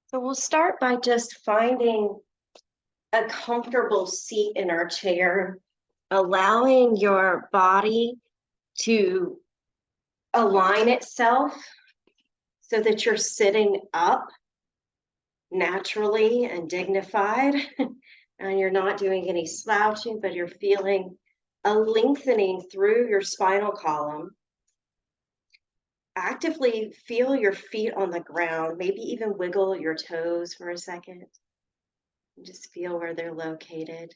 So we'll start by just finding a comfortable seat in our chair, allowing your body to align itself so that you're sitting up naturally and dignified. And you're not doing any slouching, but you're feeling a lengthening through your spinal column. Actively feel your feet on the ground, maybe even wiggle your toes for a second. And just feel where they're located.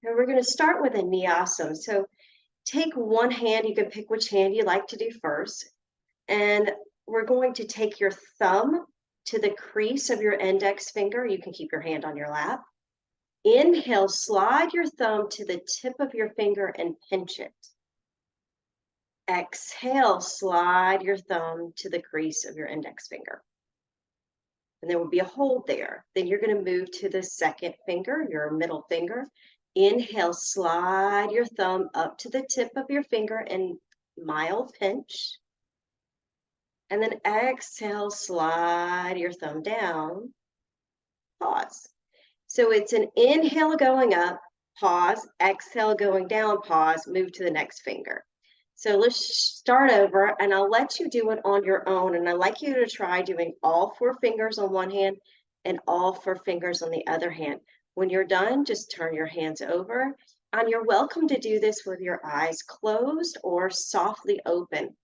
And we're going to start with a nyasam. So take one hand, you can pick which hand you like to do first. And we're going to take your thumb to the crease of your index finger. You can keep your hand on your lap. Inhale, slide your thumb to the tip of your finger and pinch it. Exhale, slide your thumb to the crease of your index finger. And there will be a hold there. Then you're going to move to the second finger, your middle finger. Inhale, slide your thumb up to the tip of your finger and mild pinch. And then exhale, slide your thumb down, pause. So it's an inhale going up, pause, exhale going down, pause, move to the next finger. So let's start over and I'll let you do it on your own. And I'd like you to try doing all 4 fingers on one hand and all 4 fingers on the other hand. When you're done, just turn your hands over and you're welcome to do this with your eyes closed or softly open.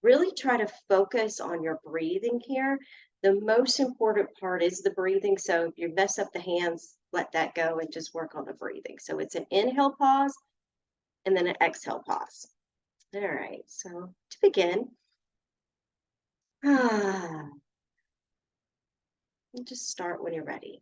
Really try to focus on your breathing here. The most important part is the breathing. So if you mess up the hands, let that go and just work on the breathing. So it's an inhale pause and then an exhale pause. All right, so to begin, just start when you're ready.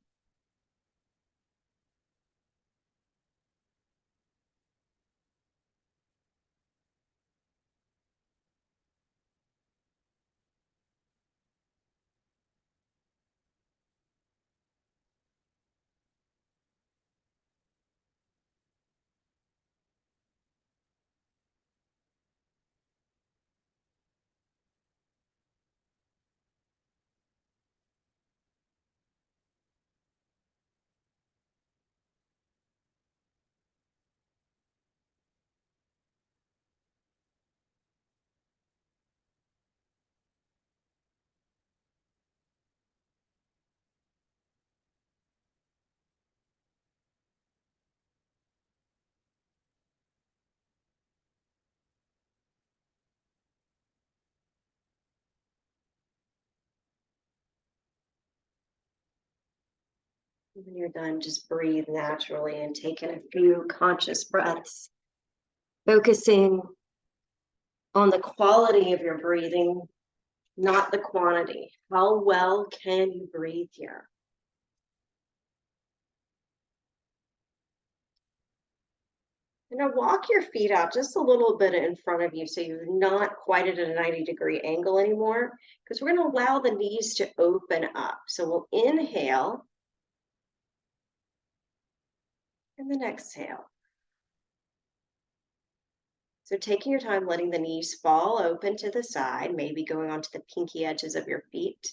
When you're done, just breathe naturally and take in a few conscious breaths, focusing on the quality of your breathing, not the quantity. How well can you breathe here? And now walk your feet out just a little bit in front of you so you're not quite at a 90-degree angle anymore, because we're going to allow the knees to open up. So we'll inhale and then exhale. So taking your time, letting the knees fall open to the side, maybe going onto the pinky edges of your feet,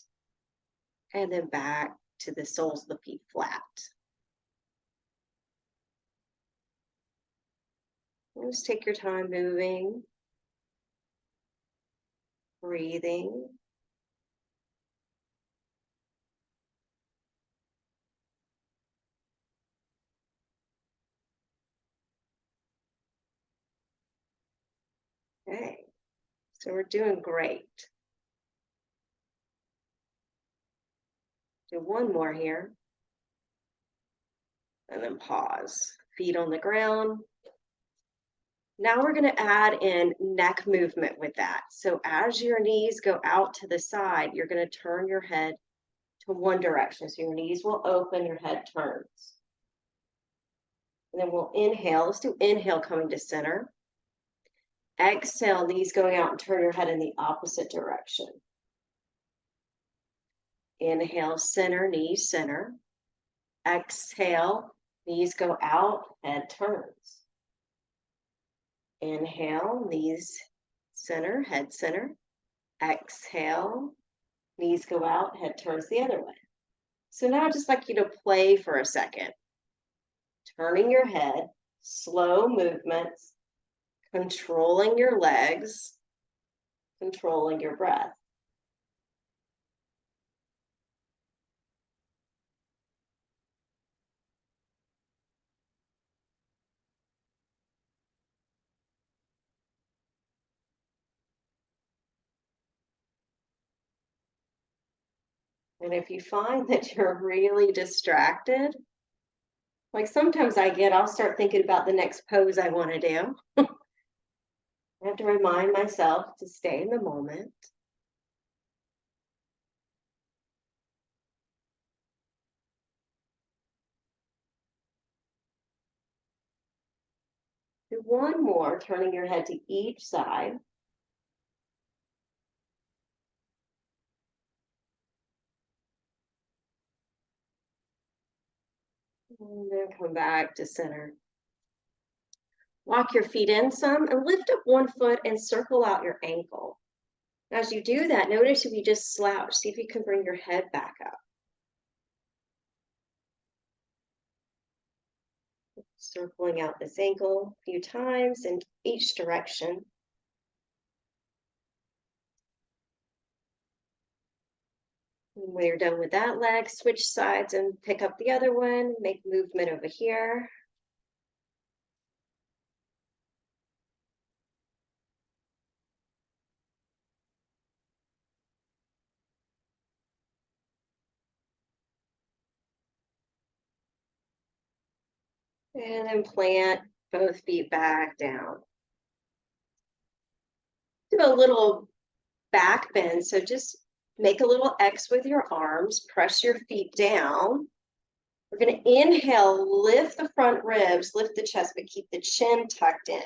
and then back to the soles of the feet flat. Just take your time moving, breathing. Okay, so we're doing great. Do one more here. And then pause. Feet on the ground. Now we're going to add in neck movement with that. So as your knees go out to the side, you're going to turn your head to one direction. So your knees will open, your head turns. And then we'll inhale. Let's do inhale coming to center. Exhale, knees going out and turn your head in the opposite direction. Inhale, center, knees center. Exhale, knees go out, head turns. Inhale, knees center, head center. Exhale, knees go out, head turns the other way. So now I'd just like you to play for a second, turning your head, slow movements, controlling your legs, controlling your breath. And if you find that you're really distracted, like sometimes I'll start thinking about the next pose I want to do. I have to remind myself to stay in the moment. Do one more, turning your head to each side. And then come back to center. Walk your feet in some and lift up one foot and circle out your ankle. As you do that, notice if you just slouch, see if you can bring your head back up. Circling out this ankle a few times in each direction. And when you're done with that leg, switch sides and pick up the other one, make movement over here. And then plant both feet back down. Do a little back bend. So just make a little X with your arms, press your feet down. We're going to inhale, lift the front ribs, lift the chest, but keep the chin tucked in.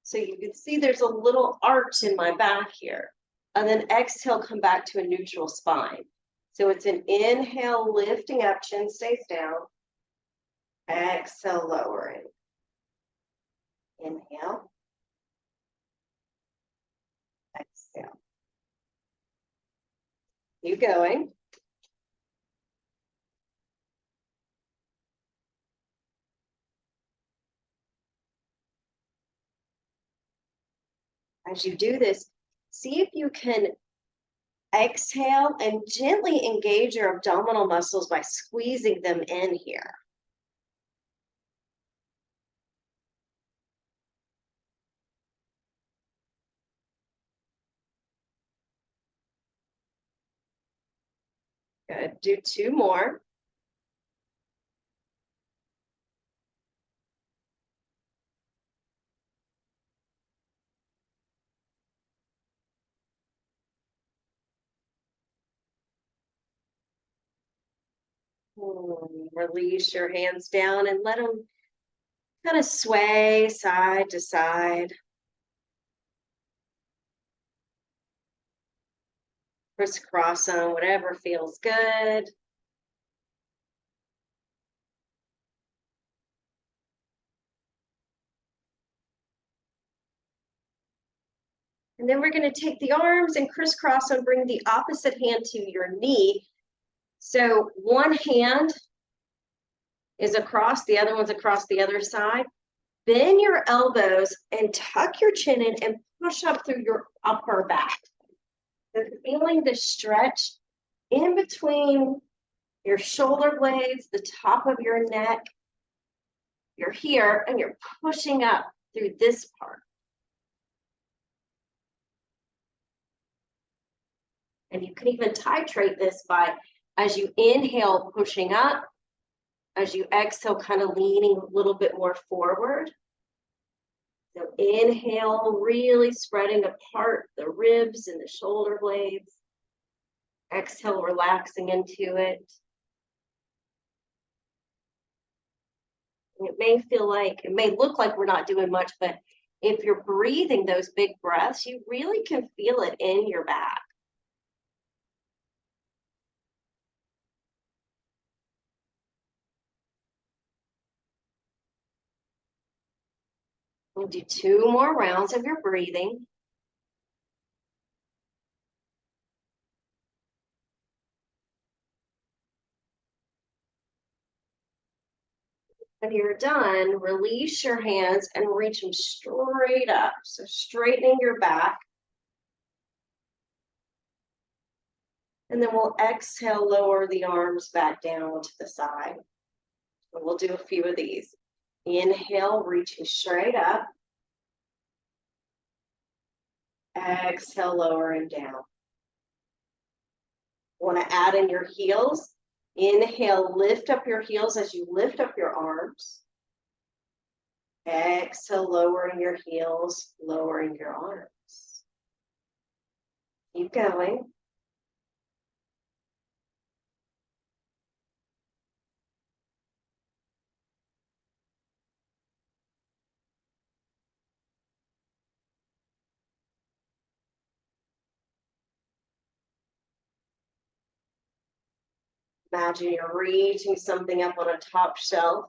So you can see there's a little arch in my back here. And then exhale, come back to a neutral spine. So it's an inhale, lifting up, chin stays down. Exhale, lowering. Inhale. Exhale. Keep going. As you do this, see if you can exhale and gently engage your abdominal muscles by squeezing them in here. Good. Do two more. Release your hands down and let them kind of sway side to side. Crisscross them, whatever feels good. And then we're going to take the arms and crisscross and bring the opposite hand to your knee. So one hand is across, the other one's across the other side. Bend your elbows and tuck your chin in and push up through your upper back. So feeling the stretch in between your shoulder blades, the top of your neck. You're here and you're pushing up through this part. And you can even titrate this by, as you inhale, pushing up, as you exhale, kind of leaning a little bit more forward. So inhale, really spreading apart the ribs and the shoulder blades. Exhale, relaxing into it. It may look like we're not doing much, but if you're breathing those big breaths, you really can feel it in your back. We'll do two more rounds of your breathing. When you're done, release your hands and reach them straight up. So straightening your back. And then we'll exhale, lower the arms back down to the side. And we'll do a few of these. Inhale, reaching straight up. Exhale, lowering down. Want to add in your heels. Inhale, lift up your heels as you lift up your arms. Exhale, lowering your heels, lowering your arms. Keep going. Imagine you're reaching something up on a top shelf.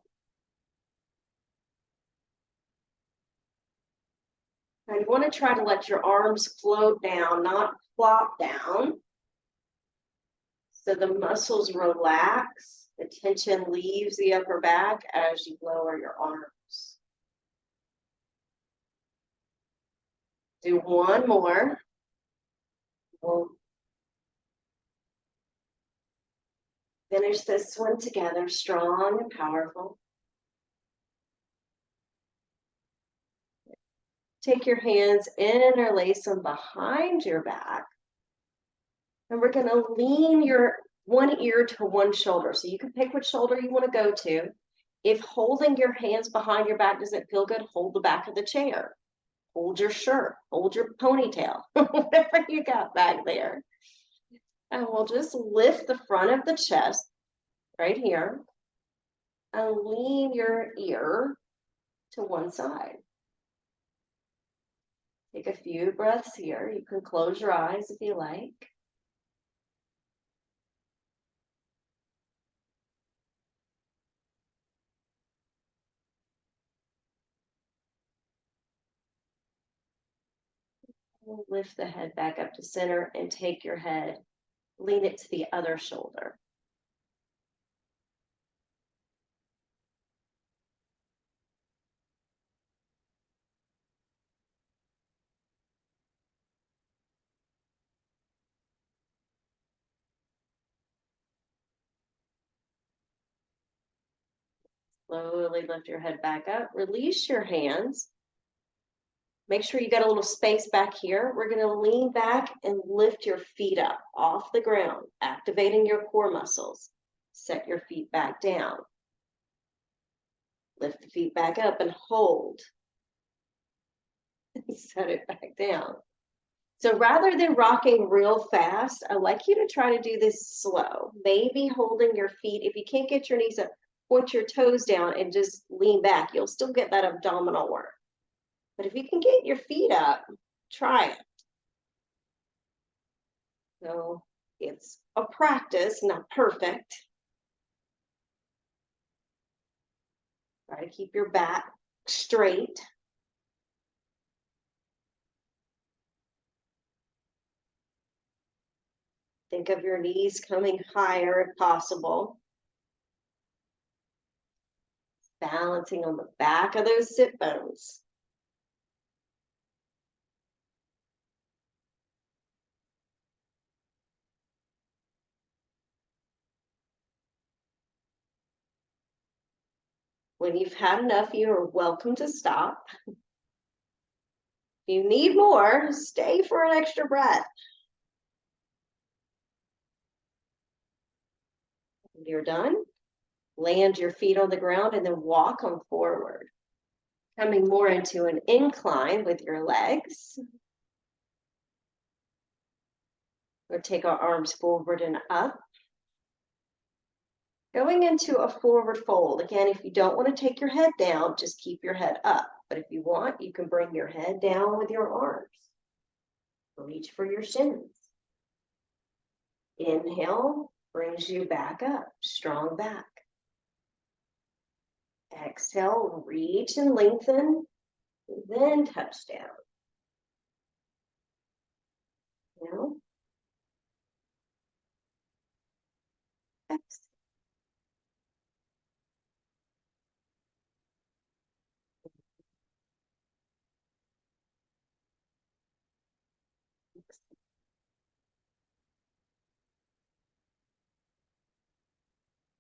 Now you want to try to let your arms float down, not flop down. So the muscles relax, the tension leaves the upper back as you lower your arms. Do one more. We'll finish this one together, strong and powerful. Take your hands, interlace them behind your back. And we're going to lean your one ear to one shoulder. So you can pick which shoulder you want to go to. If holding your hands behind your back doesn't feel good, hold the back of the chair. Hold your shirt, hold your ponytail, whatever you got back there. And we'll just lift the front of the chest right here and lean your ear to one side. Take a few breaths here. You can close your eyes if you like. We'll lift the head back up to center and take your head, lean it to the other shoulder. Slowly lift your head back up. Release your hands. Make sure you got a little space back here. We're going to lean back and lift your feet up off the ground, activating your core muscles. Set your feet back down. Lift the feet back up and hold. Set it back down. So rather than rocking real fast, I'd like you to try to do this slow. Maybe holding your feet. If you can't get your knees up, point your toes down and just lean back. You'll still get that abdominal work. But if you can get your feet up, try it. So it's a practice, not perfect. Try to keep your back straight. Think of your knees coming higher if possible. Balancing on the back of those sit bones. When you've had enough, you are welcome to stop. If you need more, stay for an extra breath. When you're done, land your feet on the ground and then walk them forward. Coming more into an incline with your legs. We'll take our arms forward and up. Going into a forward fold. Again, if you don't want to take your head down, just keep your head up. But if you want, you can bring your head down with your arms. Reach for your shins. Inhale brings you back up, strong back. Exhale, reach and lengthen, then touch down. Now, exhale.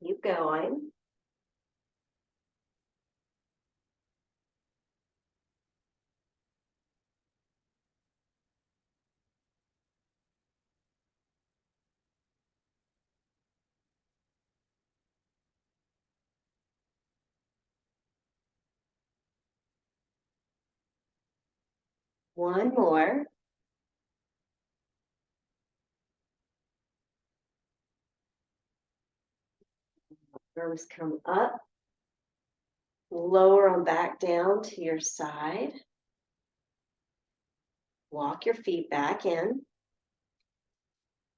Keep going. One more. Arms come up. Lower them back down to your side. Walk your feet back in.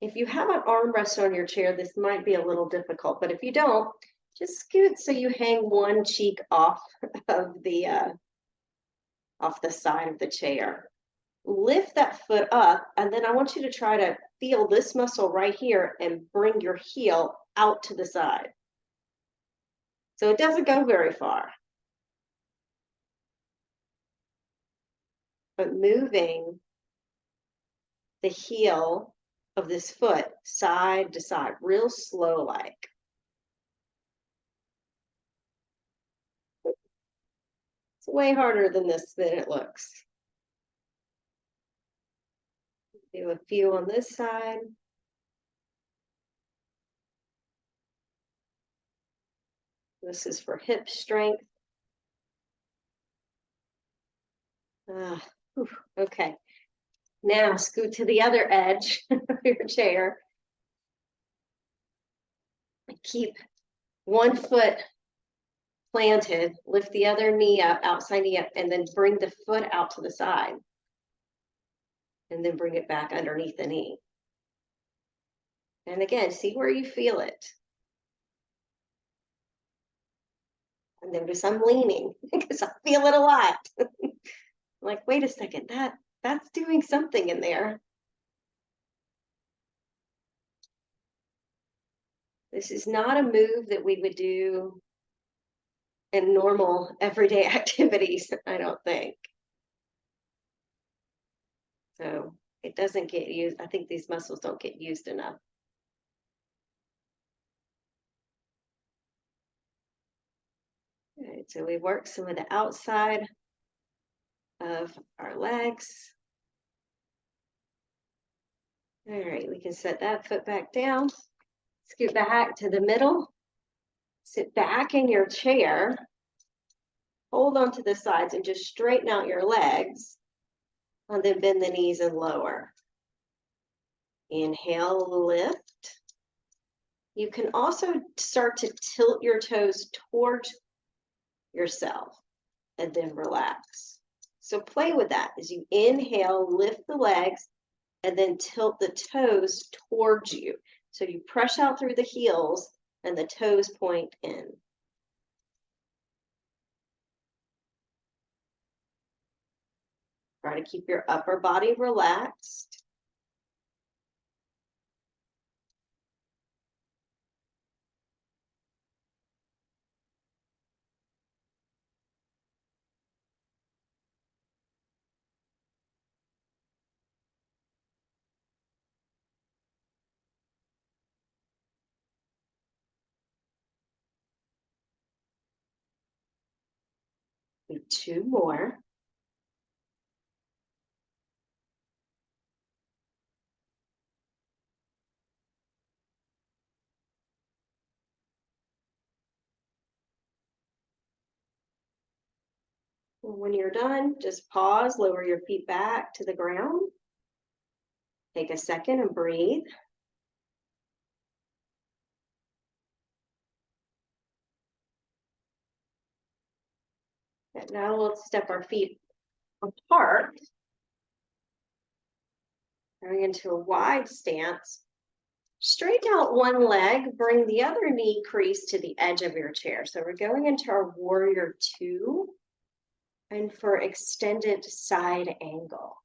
If you have an armrest on your chair, this might be a little difficult, but if you don't, just scoot so you hang one cheek off of the side of the chair. Lift that foot up, and then I want you to try to feel this muscle right here and bring your heel out to the side. So it doesn't go very far. But moving the heel of this foot side to side, real slow like. It's way harder than it looks. Do a few on this side. This is for hip strength. Okay. Now scoot to the other edge of your chair. Keep one foot planted, lift the other knee up, outside knee up, and then bring the foot out to the side. And then bring it back underneath the knee. And again, see where you feel it. And notice I'm leaning because I feel it a lot. Like, wait a second, that's doing something in there. This is not a move that we would do in normal everyday activities, I don't think. So it doesn't get used. I think these muscles don't get used enough. All right, so we work some of the outside of our legs. All right, we can set that foot back down. Scoot back to the middle. Sit back in your chair. Hold on to the sides and just straighten out your legs. And then bend the knees and lower. Inhale, lift. You can also start to tilt your toes towards yourself and then relax. So play with that as you inhale, lift the legs, and then tilt the toes towards you. So you press out through the heels and the toes point in. Try to keep your upper body relaxed. Do 2 more. When you're done, just pause, lower your feet back to the ground. Take a second and breathe. And now we'll step our feet apart, going into a wide stance. Straighten out one leg, bring the other knee crease to the edge of your chair. So we're going into our warrior 2 and for extended side angle.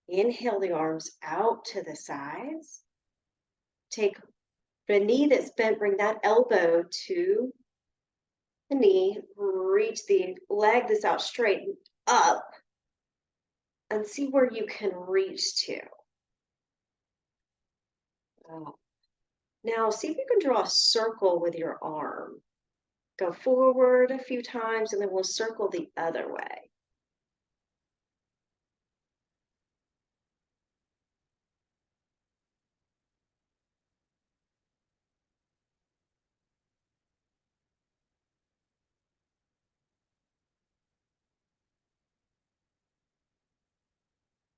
Inhale the arms out to the sides. Take the knee that's bent, bring that elbow to the knee, reach the leg that's out straight up and see where you can reach to. Now, see if you can draw a circle with your arm. Go forward a few times and then we'll circle the other way.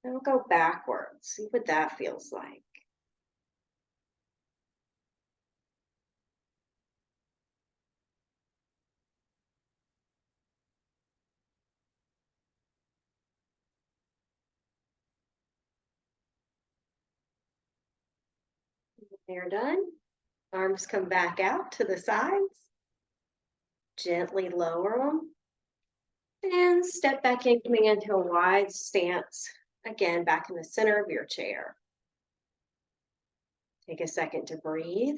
And we'll go backwards. See what that feels like. When you're done, arms come back out to the sides. Gently lower them. And step back in, coming into a wide stance. Again, back in the center of your chair. Take a second to breathe.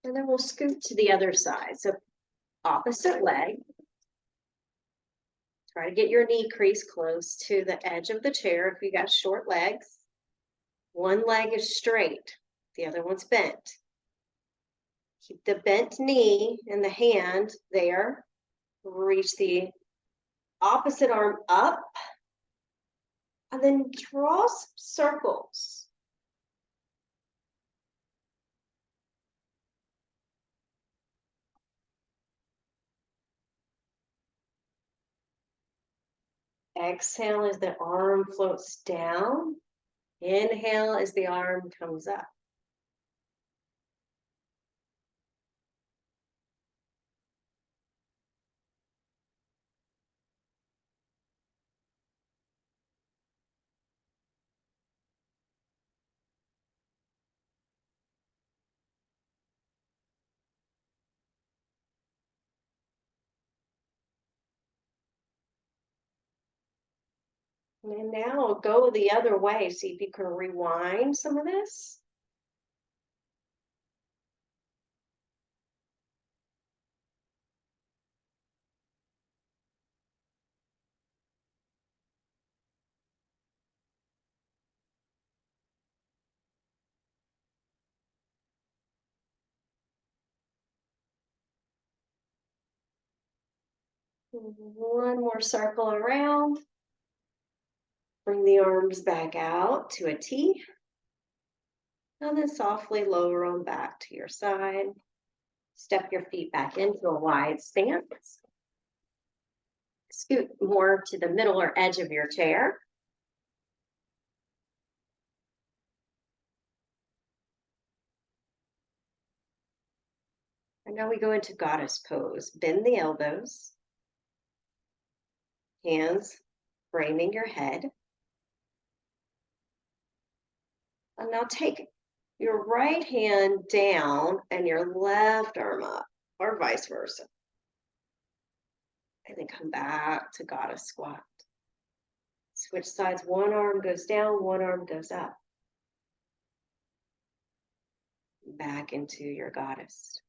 And then we'll scoot to the other side. So opposite leg. Try to get your knee crease close to the edge of the chair if you got short legs. One leg is straight, the other one's bent. Keep the bent knee in the hand there. Reach the opposite arm up. And then draw some circles. Exhale as the arm floats down. Inhale as the arm comes up. And now go the other way. See if you can rewind some of this. One more circle around. Bring the arms back out to a T. And then softly lower them back to your side. Step your feet back into a wide stance. Scoot more to the middle or edge of your chair. And now we go into goddess pose. Bend the elbows. Hands framing your head. And now take your right hand down and your left arm up, or vice versa. And then come back to goddess squat. Switch sides, one arm goes down, one arm goes up. Back into your goddess.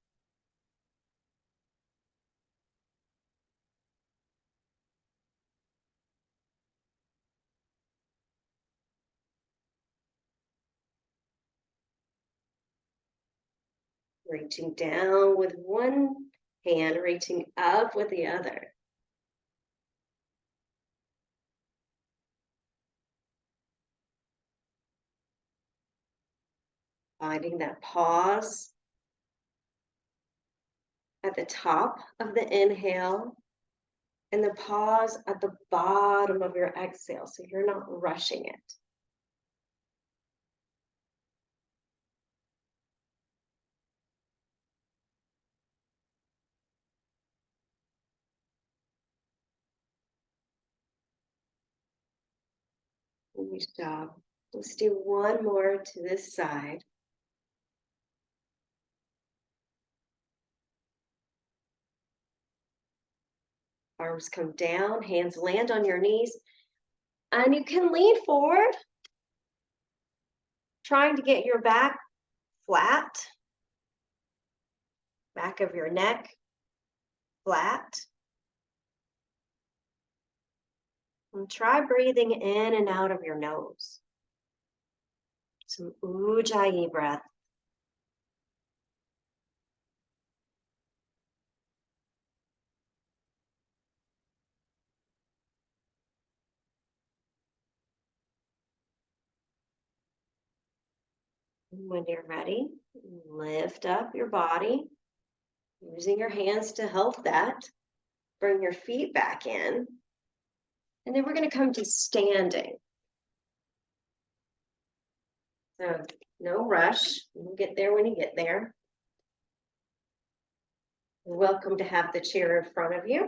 Reaching down with one hand, reaching up with the other. Finding that pause at the top of the inhale and the pause at the bottom of your exhale, so you're not rushing it. Nice job. Let's do one more to this side. Arms come down, hands land on your knees, and you can lean forward, trying to get your back flat, back of your neck flat. And try breathing in and out of your nose. Some Ujjayi breath. When you're ready, lift up your body, using your hands to help that. Bring your feet back in. And then we're going to come to standing. So no rush. We'll get there when you get there. You're welcome to have the chair in front of you.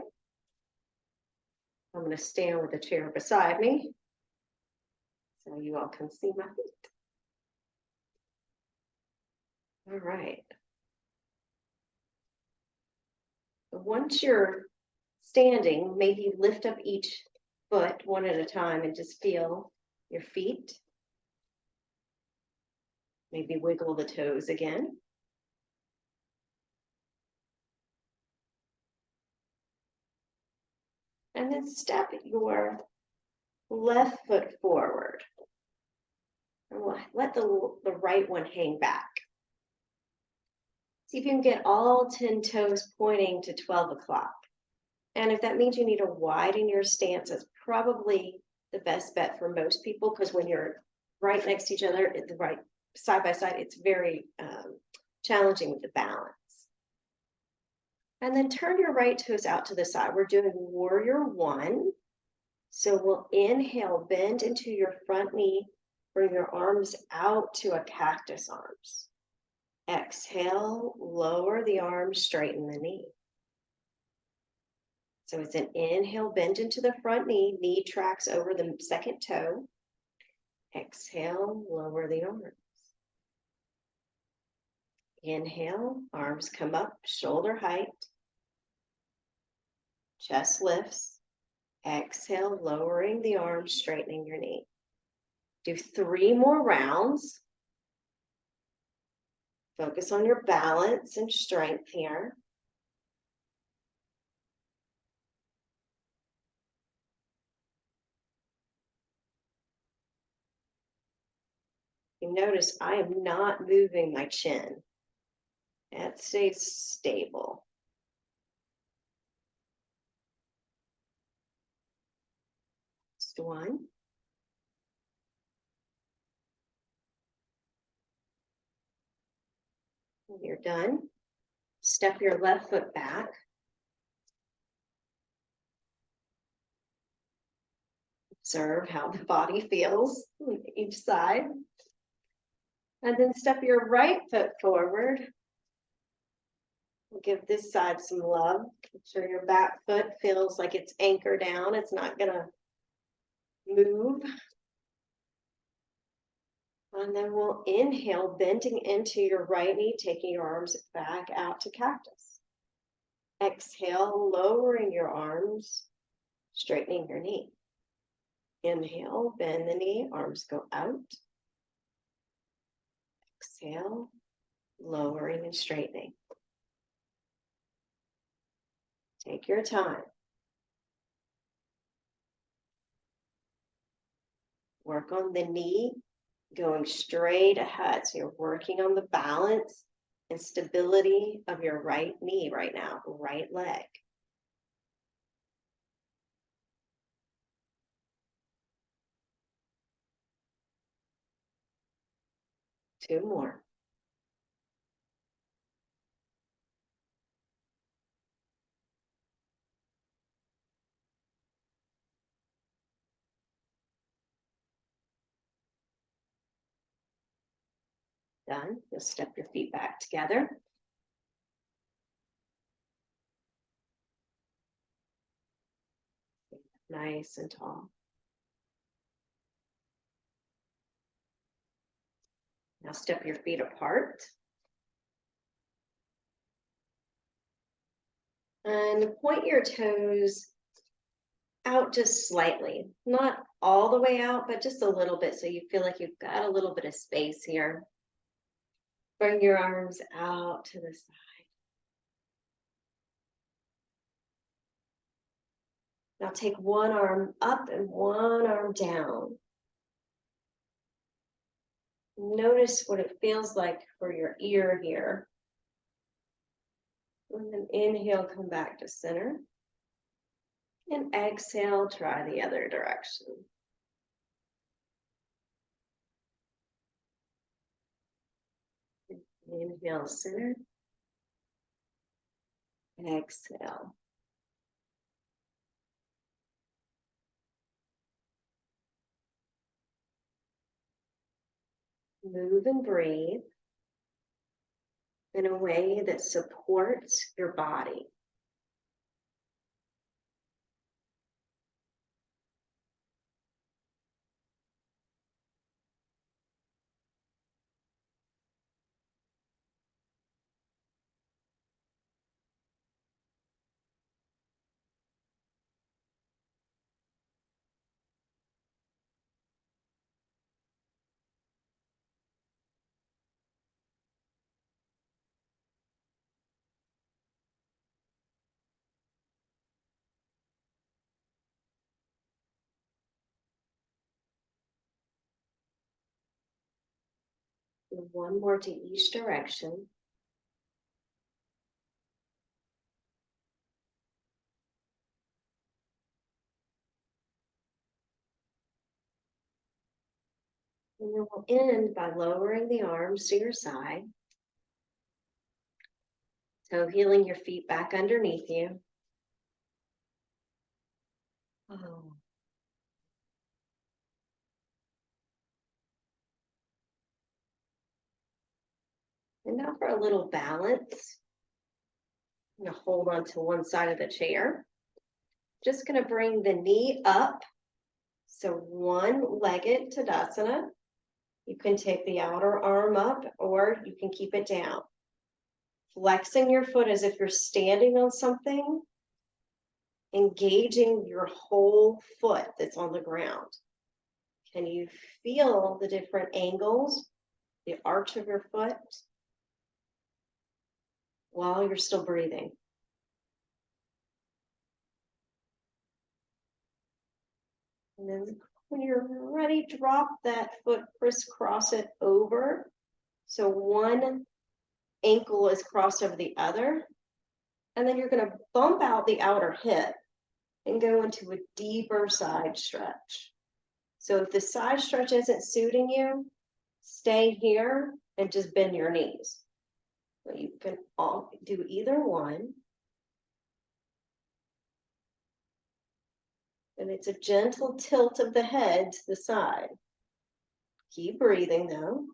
I'm going to stand with the chair beside me so you all can see my feet. All right. Once you're standing, maybe lift up each foot one at a time and just feel your feet. Maybe wiggle the toes again. And then step your left foot forward. And we'll let the right one hang back. See if you can get all 10 toes pointing to 12 o'clock. And if that means you need to widen your stance, that's probably the best bet for most people, because when you're right next to each other, the right side by side, it's very challenging with the balance. And then turn your right toes out to the side. We're doing warrior one. So we'll inhale, bend into your front knee, bring your arms out to a cactus arms. Exhale, lower the arms, straighten the knee. So it's an inhale, bend into the front knee tracks over the second toe. Exhale, lower the arms. Inhale, arms come up, shoulder height. Chest lifts. Exhale, lowering the arms, straightening your knee. Do 3 more rounds. Focus on your balance and strength here. You notice I am not moving my chin. It stays stable. Just one. When you're done, step your left foot back. Observe how the body feels on each side. And then step your right foot forward. Give this side some love. Make sure your back foot feels like it's anchored down. It's not going to move. And then we'll inhale, bending into your right knee, taking your arms back out to cactus. Exhale, lowering your arms, straightening your knee. Inhale, bend the knee, arms go out. Exhale, lowering and straightening. Take your time. Work on the knee going straight ahead. So you're working on the balance and stability of your right knee right now, right leg. Two more. Done. You'll step your feet back together. Nice and tall. Now step your feet apart. And point your toes out just slightly. Not all the way out, but just a little bit, so you feel like you've got a little bit of space here. Bring your arms out to the side. Now take one arm up and one arm down. Notice what it feels like for your ear here. And then inhale, come back to center. And exhale, try the other direction. Inhale, center. Exhale. Move and breathe in a way that supports your body. One more to each direction. And then we'll end by lowering the arms to your side. So healing your feet back underneath you. Oh. And now for a little balance. I'm going to hold on to one side of the chair. Just going to bring the knee up. So one-legged Tadasana. You can take the outer arm up or you can keep it down. Flexing your foot as if you're standing on something. Engaging your whole foot that's on the ground. Can you feel the different angles, the arch of your foot, while you're still breathing? And then when you're ready, drop that foot, crisscross it over. So one ankle is crossed over the other. And then you're going to bump out the outer hip and go into a deeper side stretch. So if the side stretch isn't suiting you, stay here and just bend your knees. So you can all do either one. And it's a gentle tilt of the head to the side. Keep breathing though.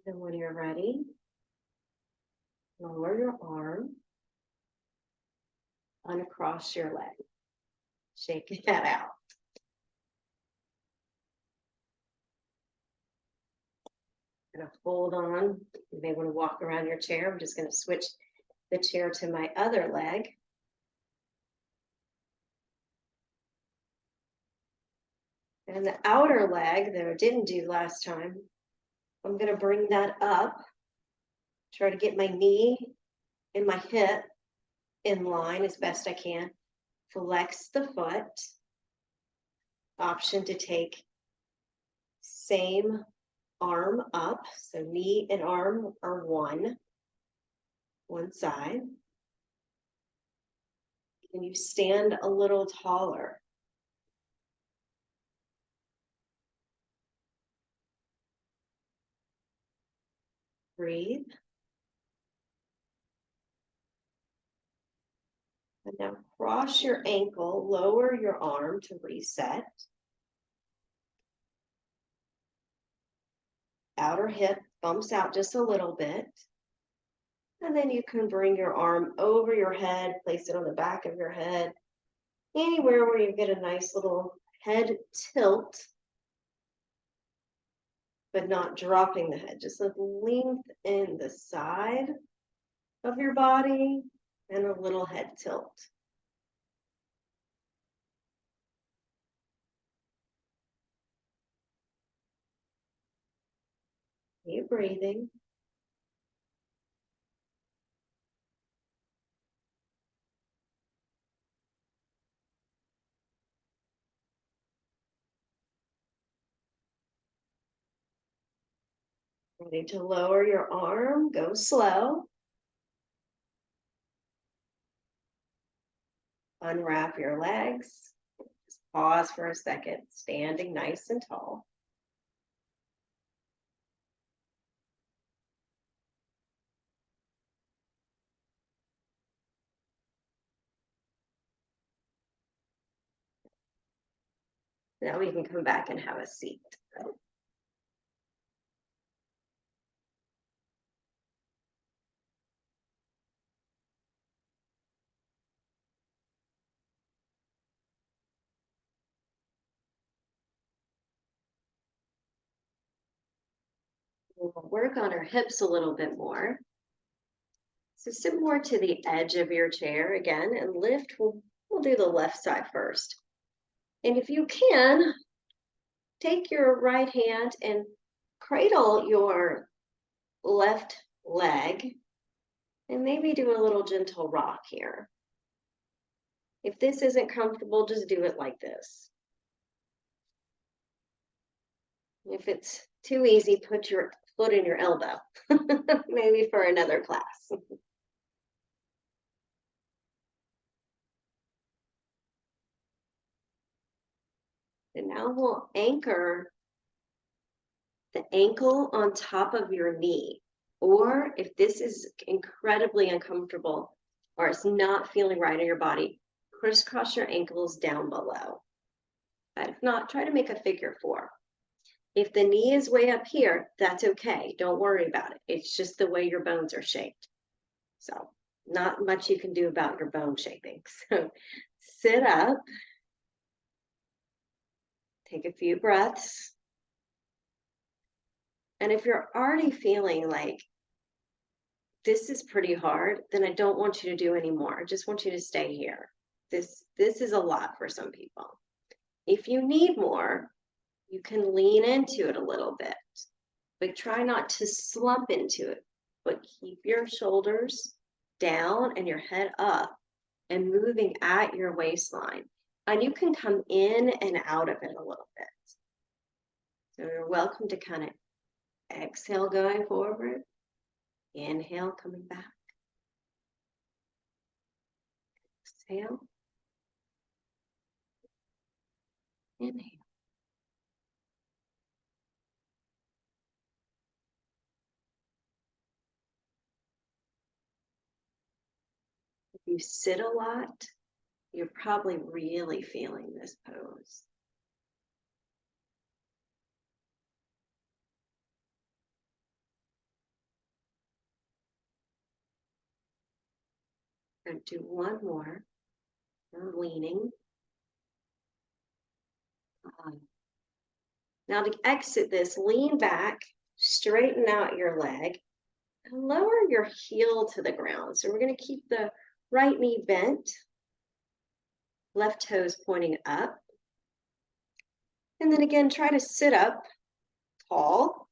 And when you're ready, lower your arm, uncross your leg. Shake that out. Gonna hold on. You may want to walk around your chair. I'm just going to switch the chair to my other leg. And the outer leg that I didn't do last time, I'm going to bring that up. Try to get my knee and my hip in line as best I can. Flex the foot. Option to take same arm up. So knee and arm are one side. And you stand a little taller. Breathe. And now cross your ankle, lower your arm to reset. Outer hip bumps out just a little bit. And then you can bring your arm over your head, place it on the back of your head, anywhere where you get a nice little head tilt, but not dropping the head, just a length in the side of your body and a little head tilt. Keep breathing. Ready to lower your arm, go slow. Unwrap your legs. Just pause for a second, standing nice and tall. Now we can come back and have a seat. We'll work on our hips a little bit more. So sit more to the edge of your chair again and lift. We'll do the left side first. And if you can, take your right hand and cradle your left leg and maybe do a little gentle rock here. If this isn't comfortable, just do it like this. If it's too easy, put your foot in your elbow, maybe for another class. And now we'll anchor the ankle on top of your knee. Or if this is incredibly uncomfortable or it's not feeling right in your body, crisscross your ankles down below. But if not, try to make a figure 4. If the knee is way up here, that's okay. Don't worry about it. It's just the way your bones are shaped. So not much you can do about your bone shaping. So sit up, take a few breaths. And if you're already feeling like this is pretty hard, then I don't want you to do any more. I just want you to stay here. This is a lot for some people. If you need more, you can lean into it a little bit, but try not to slump into it, but keep your shoulders down and your head up and moving at your waistline. And you can come in and out of it a little bit. So you're welcome to kind of exhale going forward, inhale coming back, exhale, inhale. If you sit a lot, you're probably really feeling this pose. I'm going to do one more. I'm leaning. Now to exit this, lean back, straighten out your leg, and lower your heel to the ground. So we're going to keep the right knee bent, left toes pointing up. And then again, try to sit up tall,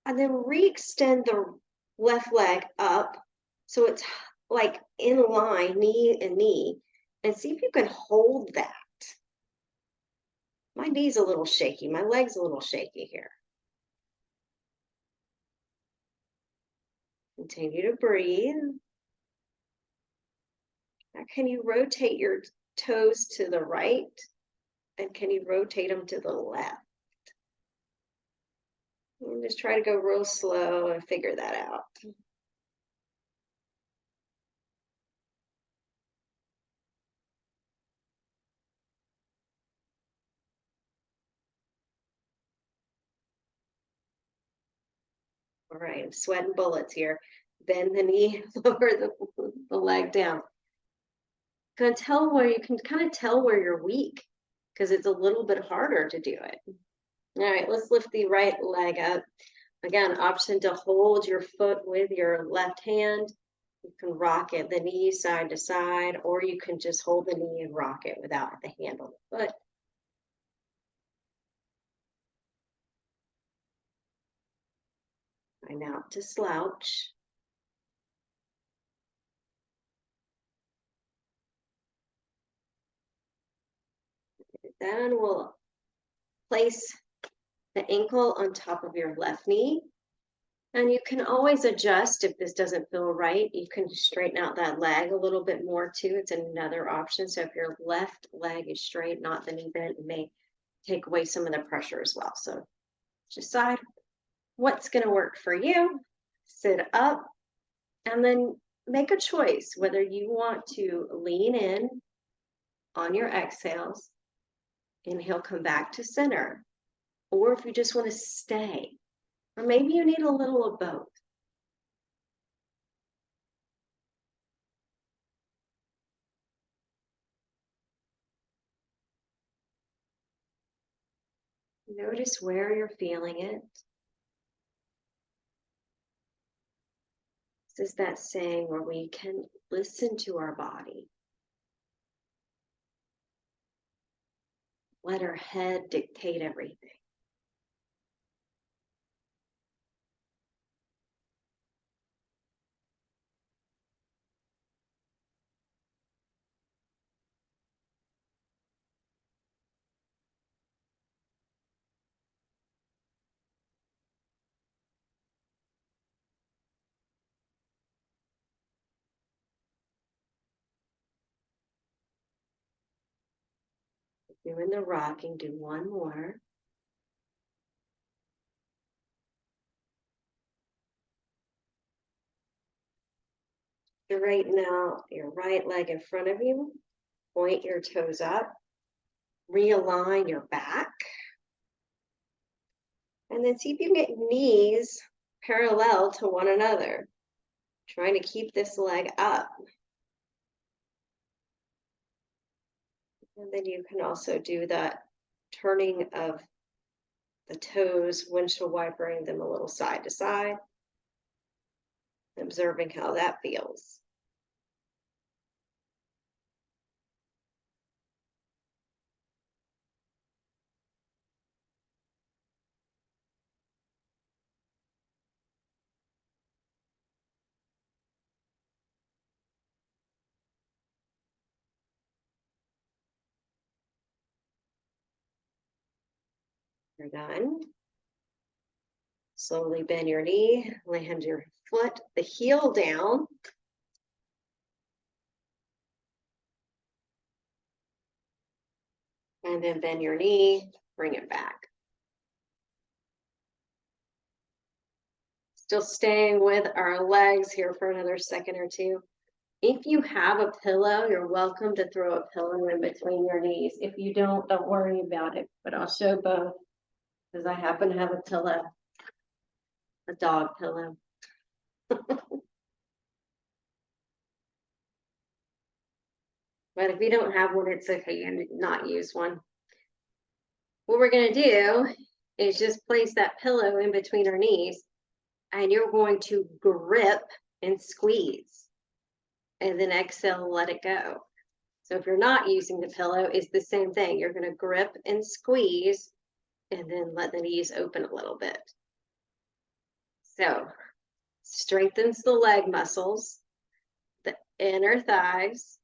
and then re-extend the left leg up so it's like in line, knee and knee, and see if you can hold that. My knee's a little shaky. My leg's a little shaky here. Continue to breathe. Now, can you rotate your toes to the right? And can you rotate them to the left? And just try to go real slow and figure that out. All right, I'm sweating bullets here. Bend the knee, lower the leg down. Gonna tell where you can kind of tell where you're weak because it's a little bit harder to do it. All right, let's lift the right leg up. Again, option to hold your foot with your left hand. You can rock it, the knee side to side, or you can just hold the knee and rock it without the hand on the foot. And now to slouch. Then we'll place the ankle on top of your left knee And you can always adjust if this doesn't feel right. You can straighten out that leg a little bit more too. It's another option. So if your left leg is straight, not the knee bent, it may take away some of the pressure as well. So decide what's going to work for you. Sit up and then make a choice whether you want to lean in on your exhales, inhale, come back to center, or if you just want to stay, or maybe you need a little of both. Notice where you're feeling it. This is that saying where we can listen to our body. Let our head dictate everything. Doing the rocking, do one more. Straighten out your right leg in front of you. Point your toes up. Realign your back. And then see if you can get knees parallel to one another. Trying to keep this leg up. And then you can also do that turning of the toes, windshield wipering them a little side to side, observing how that feels. You're done. Slowly bend your knee, land your foot, the heel down. And then bend your knee, bring it back. Still staying with our legs here for another second or two. If you have a pillow, you're welcome to throw a pillow in between your knees. If you don't worry about it, but I'll show both because I happen to have a pillow, a dog pillow. But if you don't have one, it's okay to not use one. What we're going to do is just place that pillow in between our knees, and you're going to grip and squeeze, and then exhale, let it go. So if you're not using the pillow, it's the same thing. You're going to grip and squeeze, and then let the knees open a little bit. So strengthens the leg muscles, the inner thighs.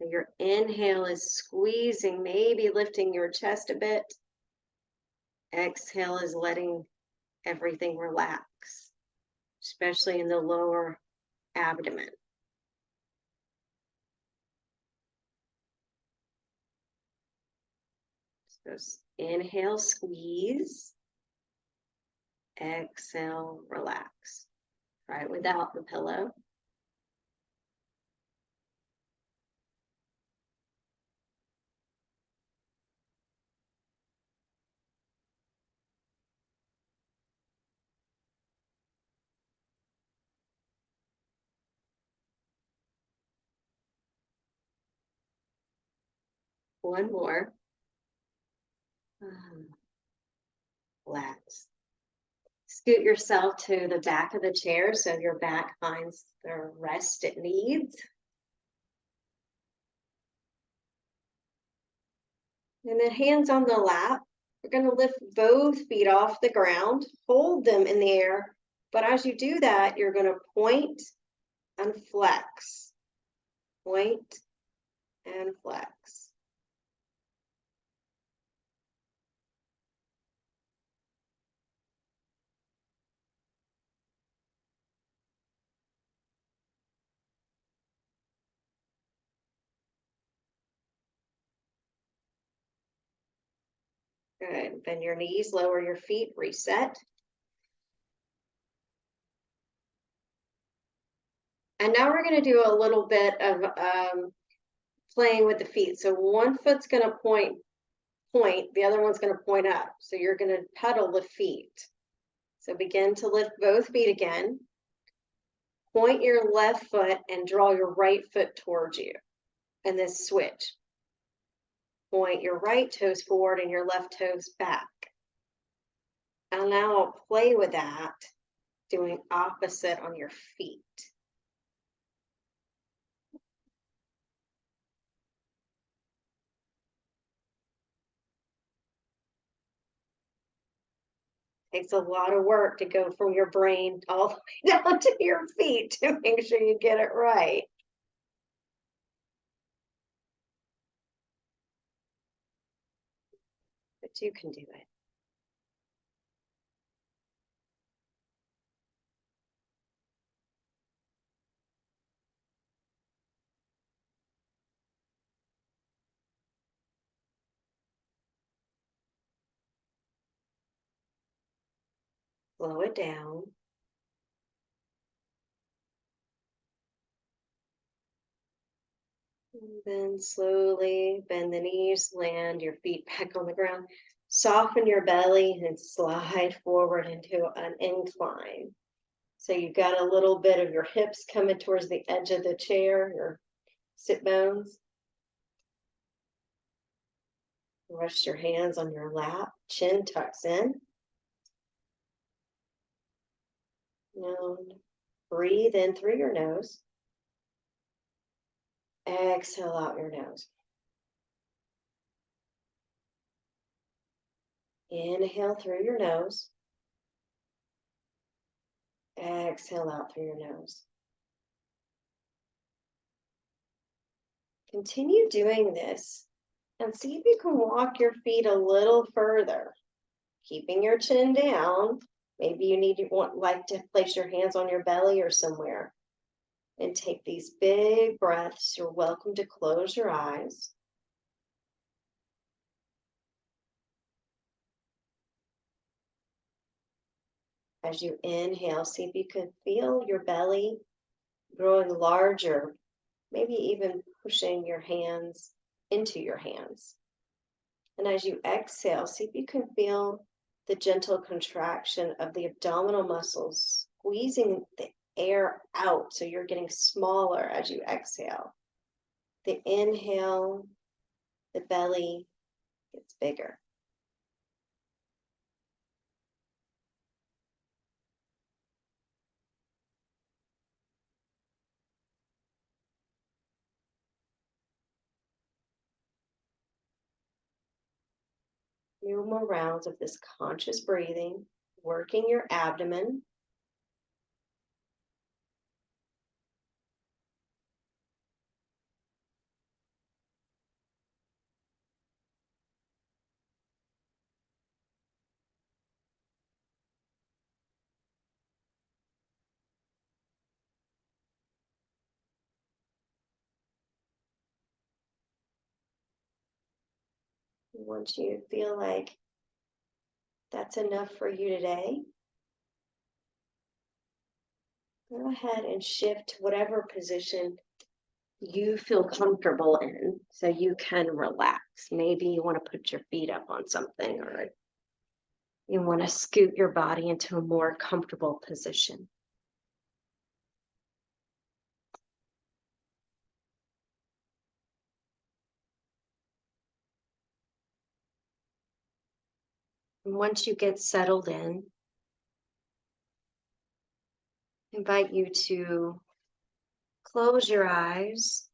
Your inhale is squeezing, maybe lifting your chest a bit. Exhale is letting everything relax, especially in the lower abdomen. So inhale, squeeze. Exhale, relax. Try it without the pillow. One more. Relax. Scoot yourself to the back of the chair so your back finds the rest it needs. And then hands on the lap. We're going to lift both feet off the ground, hold them in the air. But as you do that, you're going to point and flex. Point and flex. Good. Bend your knees, lower your feet, reset. And now we're going to do a little bit of playing with the feet. So one foot's going to point, the other one's going to point up. So you're going to pedal the feet. So begin to lift both feet again. Point your left foot and draw your right foot towards you. And then switch. Point your right toes forward and your left toes back. And now I'll play with that, doing opposite on your feet. Takes a lot of work to go from your brain all the way down to your feet to make sure you get it right. But you can do it. Slow it down. And then slowly bend the knees, land your feet back on the ground. Soften your belly and slide forward into an incline. So you've got a little bit of your hips coming towards the edge of the chair, your sit bones. Rest your hands on your lap, chin tucks in. Now breathe in through your nose. Exhale out your nose. Inhale through your nose. Exhale out through your nose. Continue doing this and see if you can walk your feet a little further, keeping your chin down. Maybe you like to place your hands on your belly or somewhere and take these big breaths. You're welcome to close your eyes. As you inhale, see if you can feel your belly growing larger, maybe even pushing your hands into your hands. And as you exhale, see if you can feel the gentle contraction of the abdominal muscles, squeezing the air out so you're getting smaller as you exhale. The inhale, the belly gets bigger. Few more rounds of this conscious breathing, working your abdomen. Once you feel like that's enough for you today, go ahead and shift to whatever position you feel comfortable in so you can relax. Maybe you want to put your feet up on something, or you want to scoot your body into a more comfortable position. And once you get settled in, I invite you to close your eyes,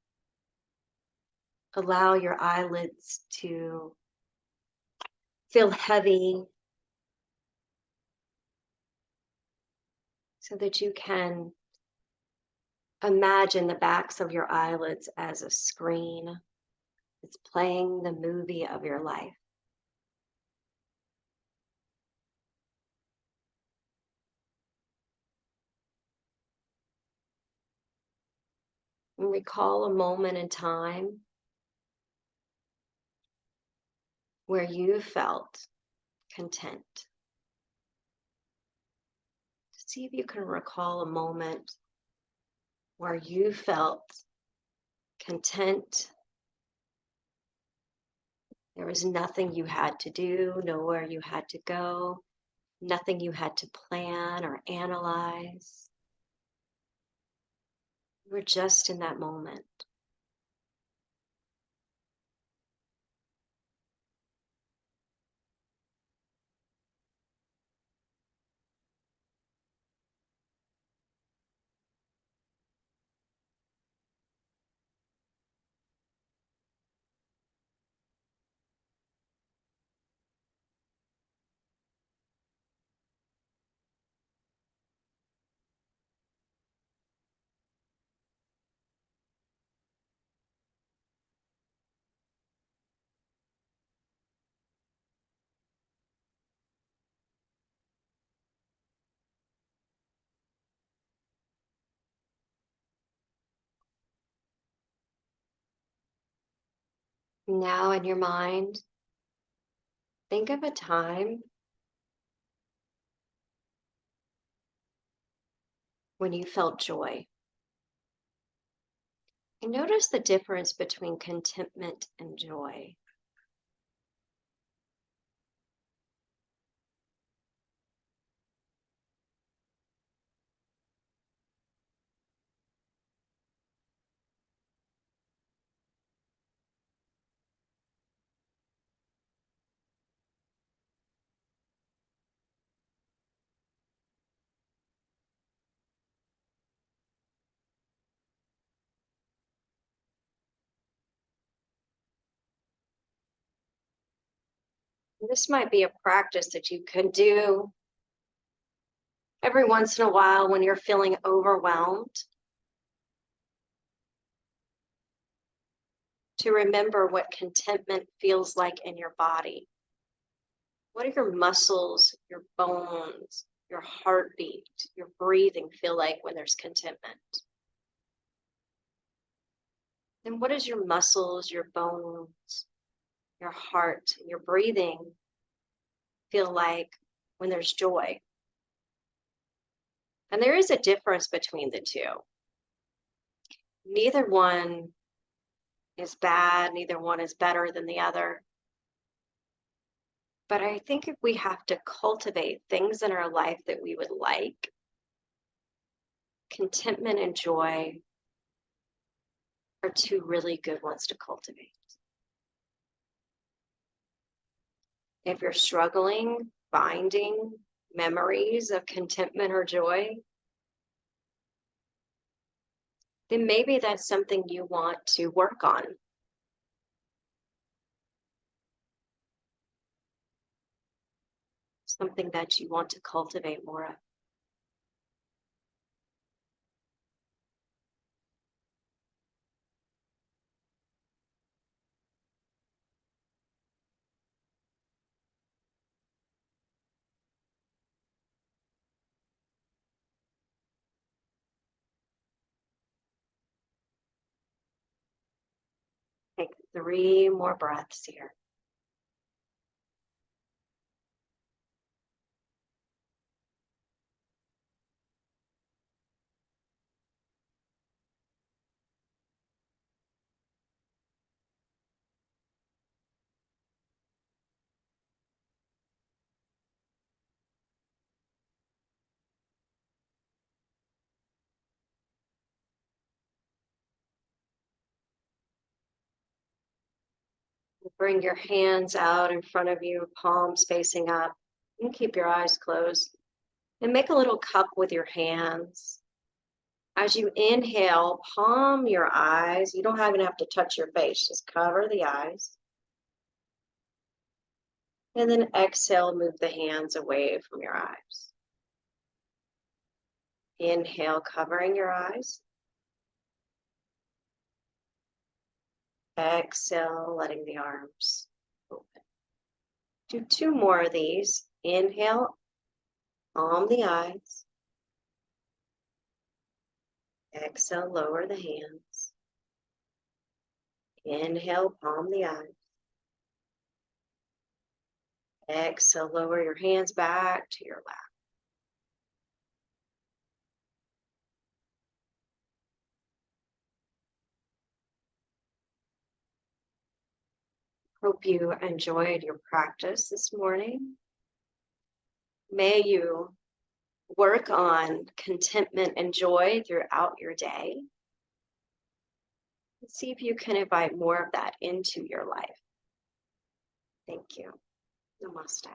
allow your eyelids to feel heavy so that you can Imagine the backs of your eyelids as a screen. It's playing the movie of your life. And recall a moment in time where you felt content. See if you can recall a moment where you felt content. There was nothing you had to do, nowhere you had to go, nothing you had to plan or analyze. You were just in that moment. Now, in your mind, think of a time when you felt joy. And notice the difference between contentment and joy. This might be a practice that you could do every once in a while when you're feeling overwhelmed, to remember what contentment feels like in your body. What do your muscles, your bones, your heartbeat, your breathing feel like when there's contentment? And what does your muscles, your bones, your heart, your breathing feel like when there's joy? And there is a difference between the two. Neither one is bad, neither one is better than the other. But I think if we have to cultivate things in our life that we would like, contentment and joy are two really good ones to cultivate. If you're struggling finding memories of contentment or joy, then maybe that's something you want to work on. Something that you want to cultivate more of. Take 3 more breaths here. Bring your hands out in front of you, palms facing up. You can keep your eyes closed. And make a little cup with your hands. As you inhale, palm your eyes. You don't even have to touch your face, just cover the eyes. And then exhale, move the hands away from your eyes. Inhale, covering your eyes. Exhale, letting the arms open. Do 2 more of these. Inhale, palm the eyes. Exhale, lower the hands. Inhale, palm the eyes. Exhale, lower your hands back to your lap. Hope you enjoyed your practice this morning. May you work on contentment and joy throughout your day. See if you can invite more of that into your life. Thank you. Namaste.